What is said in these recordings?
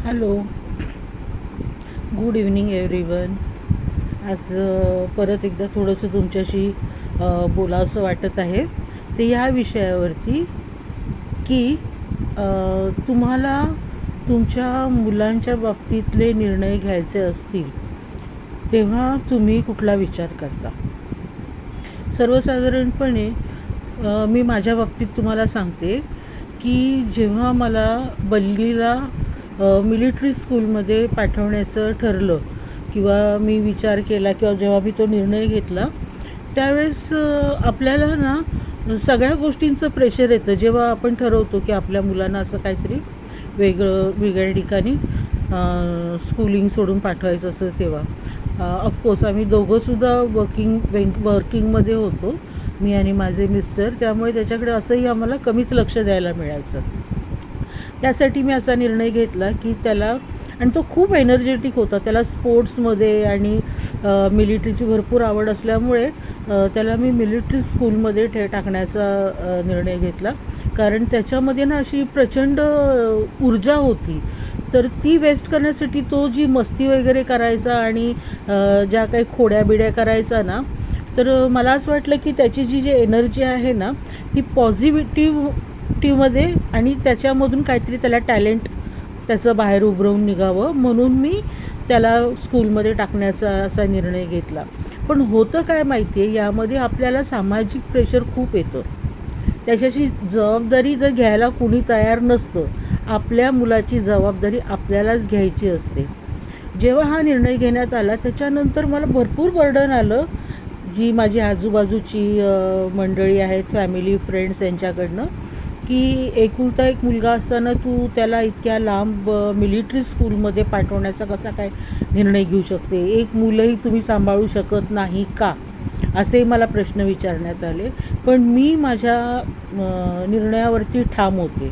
Hello, good evening everyone. आज परत एकदा थोडंसं तुमच्याशी बोलावंसं वाटत आहे. ते ह्या विषयावरती की तुम्हाला तुमच्या मुलांच्या बाबतीतले निर्णय घ्यायचे असतील तेव्हा तुम्ही कुठला विचार करता. सर्वसाधारणपणे मी माझ्या बाबतीत तुम्हाला सांगते की जेव्हा मला बल्लीला मिलिटरी स्कूलमध्ये पाठवण्याचं ठरलं किंवा मी विचार केला किंवा जेव्हा मी तो निर्णय घेतला त्यावेळेस आपल्याला ना सगळ्या गोष्टींचं प्रेशर येतं. जेव्हा आपण ठरवतो की आपल्या मुलांना असं काहीतरी वेगळ्या ठिकाणी स्कूलिंग सोडून पाठवायचं असं तेव्हा ऑफकोर्स आम्ही दोघंसुद्धा वर्किंगमध्ये होतो, मी आणि माझे मिस्टर. त्यामुळे त्याच्याकडे असंही आम्हाला कमीच लक्ष द्यायला मिळायचं. त्यासाठी मी असा निर्णय घेतला की त्याला, आणि तो खूप एनर्जेटिक होता, त्याला स्पोर्ट्समध्ये आणि मिलिटरीची भरपूर आवड असल्यामुळे त्याला मी मिलिटरी स्कूलमध्ये टाकण्याचा निर्णय घेतला. कारण त्याच्यामध्ये ना अशी प्रचंड ऊर्जा होती, तर ती वेस्ट करण्यासाठी तो जी मस्ती वगैरे करायचा आणि ज्या काही खोड्याबिड्या करायचा ना, तर मला असं वाटलं की त्याची जी एनर्जी आहे ना ती पॉझिटिव्हमध्ये आणि त्याच्यामधून काहीतरी त्याला टॅलेंट त्याचं बाहेर उभरवून निघावं, म्हणून मी त्याला स्कूलमध्ये टाकण्याचा असा निर्णय घेतला. पण होतं काय माहिती आहे, यामध्ये आपल्याला सामाजिक प्रेशर खूप येतं. त्याच्याशी जबाबदारी जर घ्यायला कुणी तयार नसतं, आपल्या मुलाची जबाबदारी आपल्यालाच घ्यायची असते. जेव्हा हा निर्णय घेण्यात आला त्याच्यानंतर मला भरपूर बर्डन आलं, जी माझी आजूबाजूची मंडळी आहेत, फॅमिली फ्रेंड्स, यांच्याकडनं, की एकुलता एक मुलगा असताना तू त्याला इतक्या लांब मिलिटरी स्कूलमध्ये पाठवण्याचा कसा काय निर्णय घेऊ शकते, एक मुलंही तुम्ही सांभाळू शकत नाही का, असे मला प्रश्न विचारण्यात आले. पण मी माझ्या निर्णयावरती ठाम होते.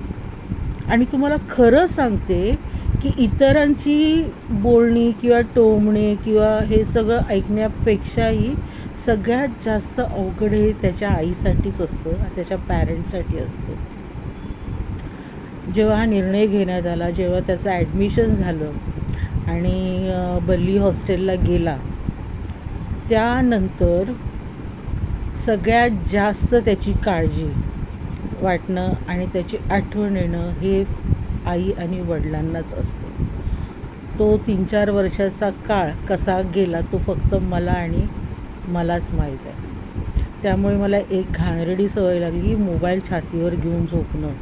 आणि तुम्हाला खरं सांगते की इतरांची बोलणी किंवा टोमणे किंवा हे सगळं ऐकण्यापेक्षाही सगळ्यात जास्त अवघड हे त्याच्या आईसाठीच असतं, त्याच्या पॅरेंट्ससाठी असतं. जेव्हा हा निर्णय घेण्यात आला, जेव्हा त्याचं ॲडमिशन झालं आणि बल्ली हॉस्टेलला गेला, त्यानंतर सगळ्यात जास्त त्याची काळजी वाटणं आणि त्याची आठवण येणं हे आई आणि वडिलांनाच असतं. तो 3-4 वर्षाचा काळ कसा गेला तो फक्त मला आणि मलाच माहीत आहे. त्यामुळे मला एक घाणेरडी सवय लागली, मोबाईल छातीवर घेऊन झोपणं.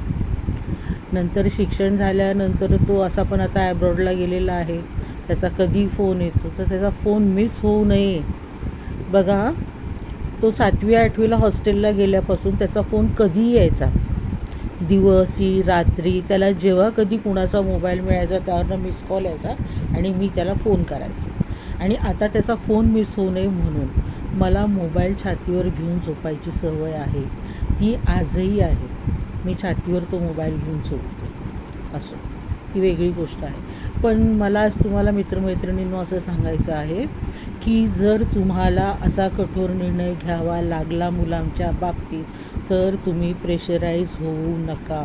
नंतर शिक्षण झाल्यानंतर तो असा पण आता ॲब्रॉडला गेलेला आहे, त्याचा कधी फोन येतो, तर त्याचा फोन मिस होऊ नये. बघा, तो 7वी-8वीला हॉस्टेलला गेल्यापासून त्याचा फोन कधीही यायचा, दिवसी रात्री. त्याला जेव्हा कधी कुणाचा मोबाईल मिळायचा त्यावरनं मिस कॉल यायचा आणि मी त्याला फोन करायचा. आणि आता त्याचा फोन मिस होऊ नये म्हणून मला मोबाईल छातीवर घेऊन झोपायची सवय आहे, ती आजही आहे. मी छातीवर तो मोबाईल घेऊन झोपते. असो, ती वेगळी गोष्ट आहे. पण मला आज तुम्हाला मित्रमैत्रिणींनो असं सांगायचं आहे की जर तुम्हाला असा कठोर निर्णय घ्यावा लागला मुलांच्या बाबतीत, तर तुम्ही प्रेशराईज होऊ नका,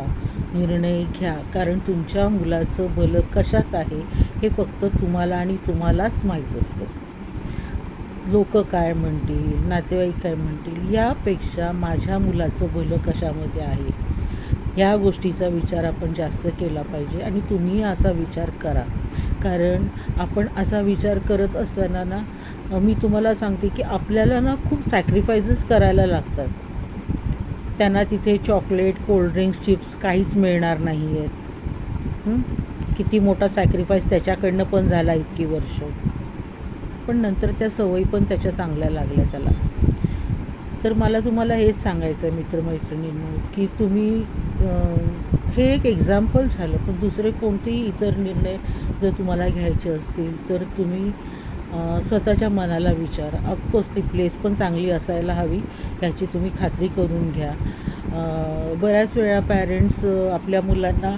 निर्णय घ्या. कारण तुमच्या मुलाचं भलं कशात आहे हे फक्त तुम्हाला आणि तुम्हालाच माहीत असतं. लोक काय म्हणतील, नातेवाईक काय म्हणतील, यापेक्षा माझ्या मुलाचं भलं कशामध्ये आहे ह्या गोष्टीचा विचार आपण जास्त केला पाहिजे. आणि तुम्ही असा विचार करा. कारण आपण असा विचार करत असताना ना, मी तुम्हाला सांगते की आपल्याला ना खूप सॅक्रिफायसेस करायला लागतात. त्यांना तिथे चॉकलेट, कोल्ड्रिंक्स, चिप्स काहीच मिळणार नाही आहेत. किती मोठा सॅक्रिफाईस त्याच्याकडनं पण झाला इतकी वर्ष, पण नंतर त्या सवयी पण त्याच्या चांगल्या लागल्या त्याला. तर मला तुम्हाला हेच सांगायचं आहे मित्रमैत्रिणींनो, की तुम्ही हे एक एक्झाम्पल झालं, पण दुसरे कोणतेही इतर निर्णय जर तुम्हाला घ्यायचे असतील तर तुम्ही स्वतःच्या मनाला विचारा. ऑफकोर्स ती प्लेस पण चांगली असायला हवी याची तुम्ही खात्री करून घ्या. बऱ्याच वेळा पॅरेंट्स आपल्या मुलांना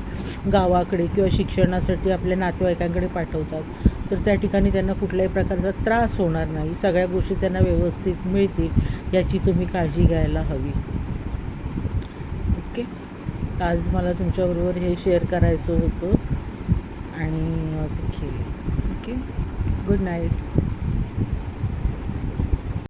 गावाकडे किंवा शिक्षणासाठी आपल्या नातेवाईकांकडे पाठवतात, तर त्या ठिकाणी त्यांना कुठल्याही प्रकारचा त्रास होणार नाही, सगळ्या गोष्टी त्यांना व्यवस्थित मिळतील याची तुम्ही काळजी घ्यायला हवी. ओके, आज मला तुमच्याबरोबर हे शेअर करायचं होतं. आणि ओके. Good night.